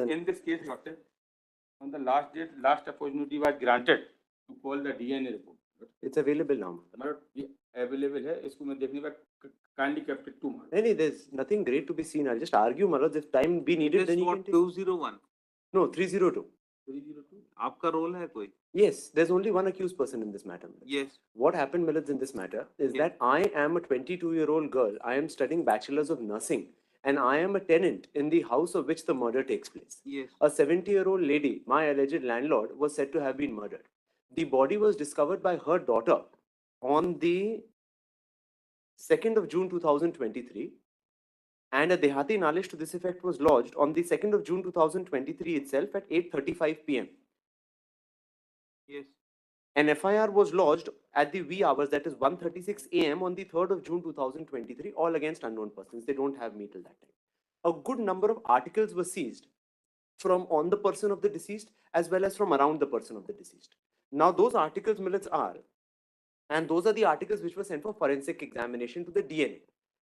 In this case, doctor, on the last date, last opportunity was granted to call the DNA report. It's available now. मतलब ये available है, इसको मैं देखने का kindly kept it to my. नहीं, there's nothing great to be seen. I'll just argue, Malad. If time be needed, then you can take. 201. No, 302. 302. आपका role है कोई? Yes, there's only one accused person in this matter. Yes. What happened, Milad, in this matter is that I am a 22-year-old girl. I am studying bachelor's of nursing, and I am a tenant in the house of which the murder takes place. Yes. A 70-year-old lady, my alleged landlord, was said to have been murdered. The body was discovered by her daughter on the 2nd of June 2023, and a Dehati Nalish to this effect was lodged on the 2nd of June 2023 itself at 8:35 p.m. Yes. An FIR was lodged at the wee hours, that is 1:36 a.m. on the 3rd of June 2023, all against unknown persons. They don't have me till that time. A good number of articles were seized from on the person of the deceased as well as from around the person of the deceased. Now, those articles, millets, are, and those are the articles which were sent for forensic examination to the DNA.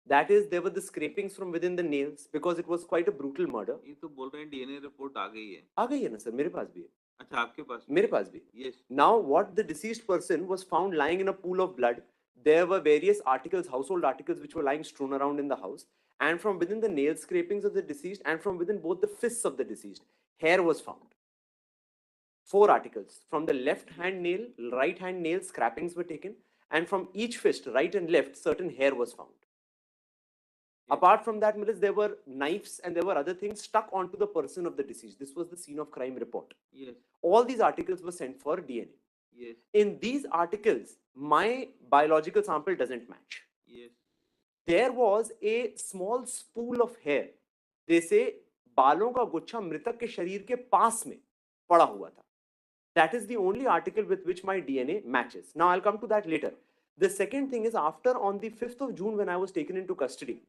That is, there were the scrapings from within the nails because it was quite a brutal murder. ये तो बोल रहे हैं DNA report आ गई है. आ गई है ना सर, मेरे पास भी है. अच्छा, आपके पास? मेरे पास भी. Yes. Now, what the deceased person was found lying in a pool of blood. There were various articles, household articles, which were lying strewn around in the house. And from within the nail scrapings of the deceased and from within both the fists of the deceased, hair was found. 4 articles. From the left hand nail, right hand nail scrapings were taken. And from each fist, right and left, certain hair was found. Apart from that, there were knives and there were other things stuck onto the person of the deceased. This was the scene of crime report. Yes. All these articles were sent for DNA. Yes. In these articles, my biological sample doesn't match. Yes. There was a small spool of hair. They say बालों का गुच्छा मृतक के शरीर के पास में पड़ा हुआ था. That is the only article with which my DNA matches. Now I'll come to that later. The second thing is, after on the 5th of June when I was taken into custody,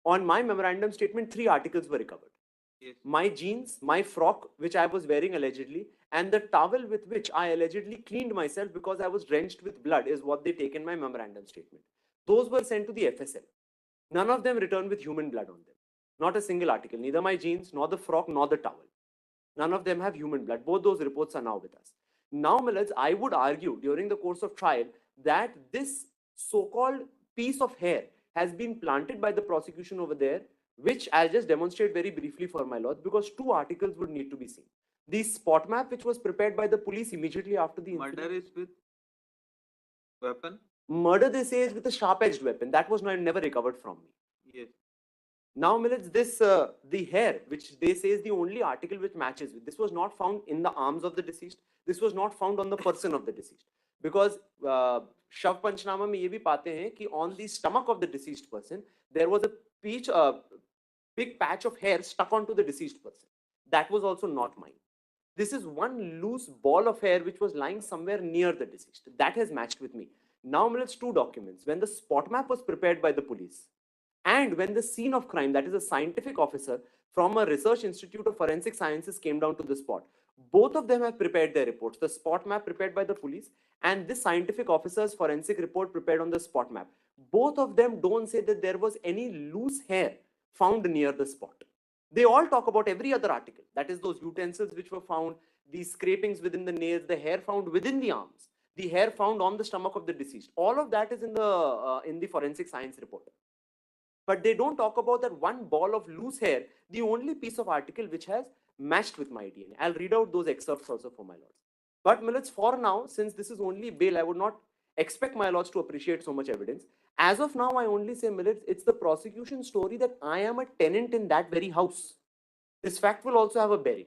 on my memorandum statement, 3 articles were recovered. Yes. My jeans, my frock, which I was wearing allegedly, and the towel with which I allegedly cleaned myself because I was drenched with blood is what they take in my memorandum statement. Those were sent to the FSL. None of them returned with human blood on them. Not a single article. Neither my jeans, nor the frock, nor the towel. None of them have human blood. Both those reports are now with us. Now, Millets, I would argue during the course of trial that this so-called piece of hair has been planted by the prosecution over there, which I'll just demonstrate very briefly for my lords, because 2 articles would need to be seen. The spot map, which was prepared by the police immediately after the incident. Murder is with weapon? Murder, they say, is with a sharp-edged weapon. That was never recovered from me. Yes. Now, Millets, this, the hair, which they say is the only article which matches with, this was not found in the arms of the deceased. This was not found on the person of the deceased. Because Shav Panchnama mein ye bhi paate hain ki on the stomach of the deceased person, there was a big patch of hair stuck onto the deceased person. That was also not mine. This is one loose ball of hair which was lying somewhere near the deceased. That has matched with me. Now, Millets, 2 documents. When the spot map was prepared by the police, and when the scene of crime, that is a scientific officer from a research institute of forensic sciences came down to the spot, both of them have prepared their reports. The spot map prepared by the police and this scientific officer's forensic report prepared on the spot map. Both of them don't say that there was any loose hair found near the spot. They all talk about every other article. That is those utensils which were found, the scrapings within the nails, the hair found within the arms, the hair found on the stomach of the deceased. All of that is in the forensic science report. But they don't talk about that one ball of loose hair, the only piece of article which has matched with my DNA. I'll read out those excerpts also for my lords. But Millets, for now, since this is only bail, I would not expect my lords to appreciate so much evidence. As of now, I only say, Millets, it's the prosecution story that I am a tenant in that very house. This fact will also have a bearing.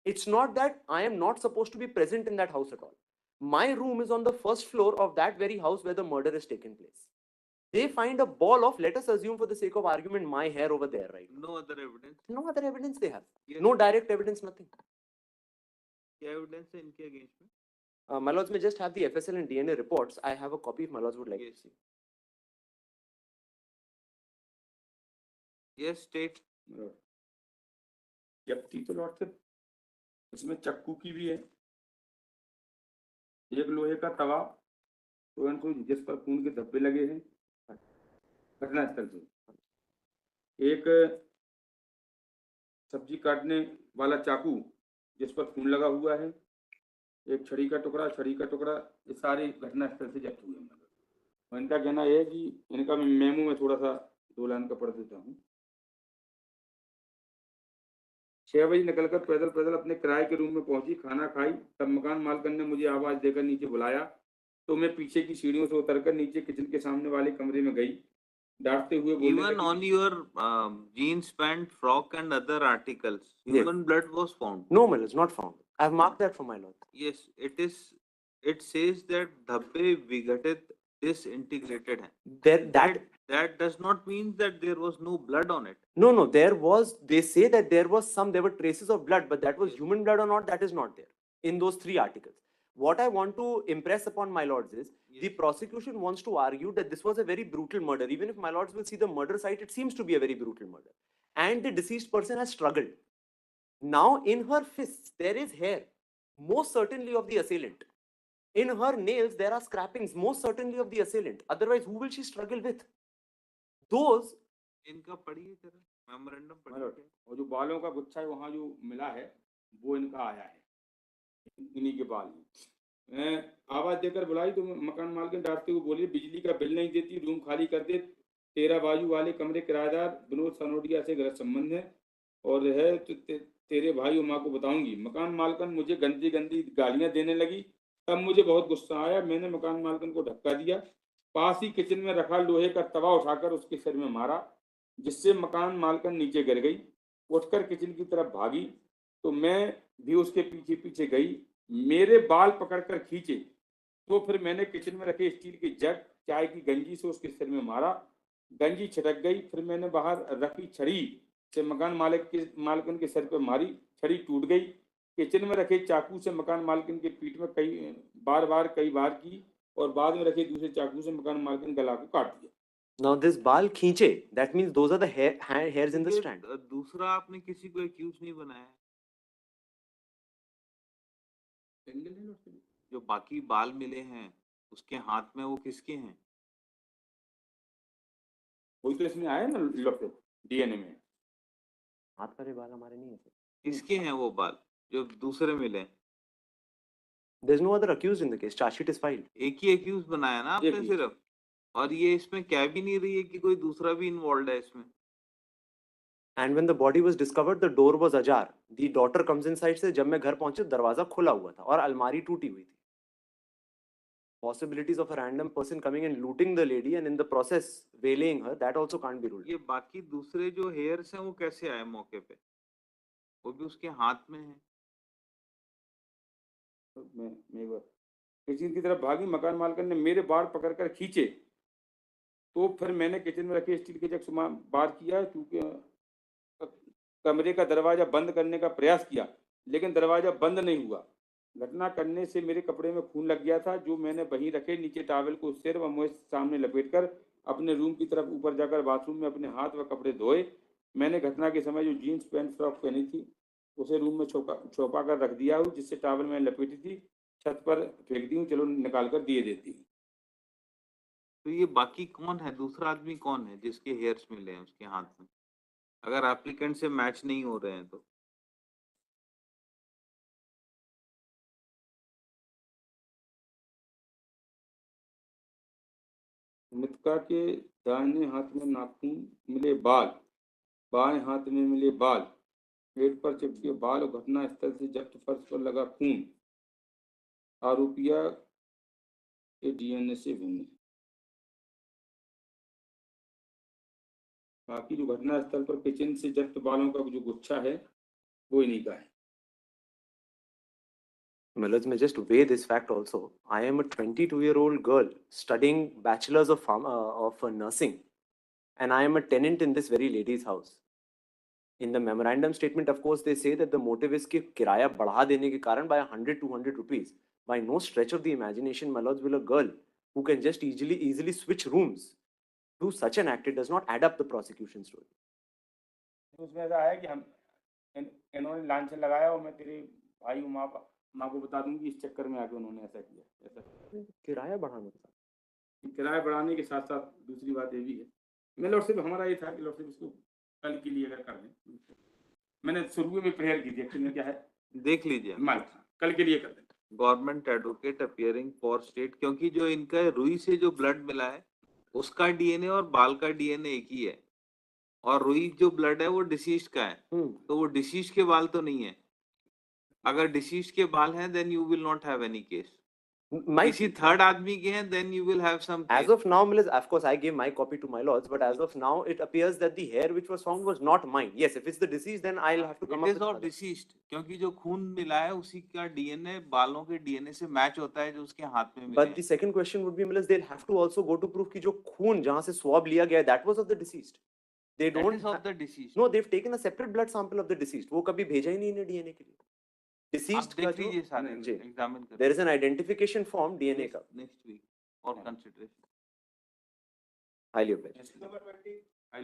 It's not that I am not supposed to be present in that house at all. My room is on the 1st floor of that very house where the murder has taken place. They find a ball of, let us assume for the sake of argument, my hair over there, right? No other evidence? No other evidence they have. Yes. No direct evidence, nothing. क्या evidence है इनके against में? My lords may just have the FSL and DNA reports. I have a copy if my lords would like to see. Yes, state. जब्ती तो Lord से उसमें चक्कू की भी है, एक लोहे का तवा, तो इनको जिस पर खून के धब्बे लगे हैं घटनास्थल से, एक सब्जी काटने वाला चाकू जिस पर खून लगा हुआ है, एक छड़ी का टुकड़ा, ये सारे घटना स्थल से जब्त हुए हैं। और इनका कहना यह है कि इनका मेमो में थोड़ा सा 2 लाइन का पढ़ देता हूँ। 6 बजे निकलकर पैदल अपने किराए के रूम में पहुंची, खाना खाई, तब मकान मालकिन ने मुझे आवाज देकर नीचे बुलाया, तो मैं पीछे की सीढ़ियों से उतरकर नीचे किचन के सामने वाले कमरे में गई। डांटते हुए बोलने Even लगी on your jeans, pant, frock, and other articles, Yes. human blood was found. No, my lords, not found. I have marked that for my lord. Yes, it is. It says that धब्बे विघटित disintegrated हैं. That That does not mean that there was no blood on it. no, there was. They say that there was some. There were traces of blood, but that was Yes. human blood or not, that is not there in those 3 articles. What I want to impress upon my lords is the Yes. prosecution wants to argue that this was a very brutal murder. Even if my lords will see the murder site, it seems to be a very brutal murder, and the deceased person has struggled. Now, in her fists, there is hair, most certainly of the assailant. In her nails, there are scrapings, most certainly of the assailant. Otherwise, who will she struggle with? Those, इनका पढ़िए जरा memorandum My पढ़िए lord, क्या? और जो बालों का गुच्छा है वहां जो मिला है वो इनका आया है, इन्हीं के बाल हैं। मैं आवाज देकर बुलाई तो मकान मालकिन डांटते हुए बोली, बिजली का बिल नहीं देती, रूम खाली कर दे, तेरा बाजू वाले कमरे किराएदार विनोद सनोडिया से गलत संबंध है और है तो तेरे भाई और माँ को बताऊंगी। मकान मालकिन मुझे गंदी गंदी गालियां देने लगी, तब मुझे बहुत गुस्सा आया, मैंने मकान मालकिन को धक्का दिया, पास ही किचन में रखा लोहे का तवा उठाकर उसके सिर में मारा, जिससे मकान मालकिन नीचे गिर गई। उठकर किचन की तरफ भागी तो मैं भी उसके पीछे पीछे गई, मेरे बाल पकड़कर खींचे, तो फिर मैंने किचन में रखे स्टील के जग चाय की गंजी से उसके सिर में मारा, गंजी छिटक गई, फिर मैंने बाहर रखी छड़ी से मकान मालकिन के सिर पर मारी, छड़ी टूट गई। किचन में रखे चाकू से मकान मालकिन के पीठ में कई बार की और बाद में रखे दूसरे चाकू से मकान मालकिन गला को काट दिया। now this bal खींचे, that means those are the hairs in the ये, strand. दूसरा आपने किसी को एक्यूज नहीं बनाया। जो बाकी बाल मिले हैं उसके हाथ में वो किसके हैं? वही तो इसमें आया ना डीएनए में। हाथ वाले बाल हमारे नहीं है sir. किसके हैं वो बाल जो दूसरे मिले? There's no other accused in the case. Charge sheet is filed. एक ही एक्यूज बनाया ना आपने एक ही। सिर्फ, और ये इसमें कह भी नहीं रही है कि कोई दूसरा भी इन्वॉल्व है इसमें। And when the body was discovered, the door was ajar. The daughter comes inside से जब मैं घर पहुंचे दरवाजा खुला हुआ था और अलमारी टूटी हुई थी. Possibilities of a random person coming and looting the lady and in the process waylaying her, that also can't be ruled. ये बाकी दूसरे जो हेयर्स हैं वो कैसे आए मौके पे? वो भी उसके हाथ में है। मैं एक बार किचन की तरफ भागी, मकान मालकिन ने मेरे बाल पकड़कर खींचे, तो फिर मैंने किचन में रखे स्टील के जग से बार किया, क्योंकि कमरे का दरवाजा बंद करने का प्रयास किया, लेकिन दरवाजा बंद नहीं हुआ। घटना करने से मेरे कपड़े में खून लग गया था, जो मैंने वहीं रखे नीचे टॉवेल को सिर व मुंह सामने लपेटकर अपने रूम की तरफ ऊपर जाकर बाथरूम में अपने हाथ व कपड़े धोए। मैंने घटना के समय जो जीन्स पैंट फ्रॉक पहनी थी उसे रूम में छुपा कर रख दिया हूँ, जिससे टॉवेल में लपेटी थी छत पर फेंक दी हूँ, चलो निकाल कर दिए देती हूँ। तो ये बाकी कौन है, दूसरा आदमी कौन है जिसके हेयर्स मिले हैं उसके हाथ में, अगर एप्लीकेंट से मैच नहीं हो रहे हैं तो? मृतका के दाहिने हाथ में नाखून मिले बाल, बाएं हाथ में मिले बाल, पेट पर चिपके बाल और घटना स्थल से जब्त फर्श पर लगा खून आरोपिया के डीएनए से भिन्न है। बाकी जो घटना स्थल पर किचन से जब्त बालों का जो गुच्छा है वो इन्हीं का है। Let's just weigh this fact also. I am a 22-year-old girl studying bachelor's of nursing, and I am a tenant in this very lady's house. In the memorandum statement, of course, they say that the motive is कि किराया बढ़ा देने के कारण by 100-200 rupees. By no stretch of the imagination, my lords, will a girl who can just easily switch rooms do such an act? It does not add up the prosecution story. उसमें ऐसा है कि हम इन्होंने लांछन लगाया और मैं तेरे भाई और माँ को बता दूंगी, इस चक्कर में आके उन्होंने ऐसा किया। ऐसा किराया बढ़ाने के साथ, किराया बढ़ाने के साथ साथ दूसरी बात ये भी है, मैं लॉर्डशिप हमारा ये था कि लॉर्डशिप इसको कल के लिए अगर कर दें, मैंने शुरू में प्रेयर की थी, एक्चुअली में क्या है, देख लीजिए माल था, कल के लिए कर देंगे। Government advocate appearing for state, क्योंकि जो इनका रुई से जो ब्लड मिला है उसका डीएनए और बाल का डीएनए एक ही है, और रुई जो ब्लड है वो डिसीज्ड का है, तो वो डिसीज्ड के बाल तो नहीं है। अगर डिसीज्ड के बाल हैं then you will not have any case. Might किसी be. थर्ड आदमी के हैं then you will have some As case. of now, Milas, of course, I gave my copy to my lords, but as of now, it appears that the hair which was found was not mine. Yes, if it's the deceased, then I'll have to come it up is with of other. Deceased, क्योंकि जो खून मिला है उसी का DNA बालों के DNA से मैच होता है जो उसके हाथ में मिले But the second question would be, Milas, they'll have to also go to prove कि जो खून जहाँ से swab लिया गया है, that was of the deceased. They that don't. Is of the deceased. No, they've taken a separate blood sample of the deceased. वो कभी भेजा ही नहीं इन्हें DNA के लिए. आप Deceased का देख जो लीजिए सारे जी, एग्जामिन कर there is an identification form DNA का. Next week for consideration. Highly of it. Number 20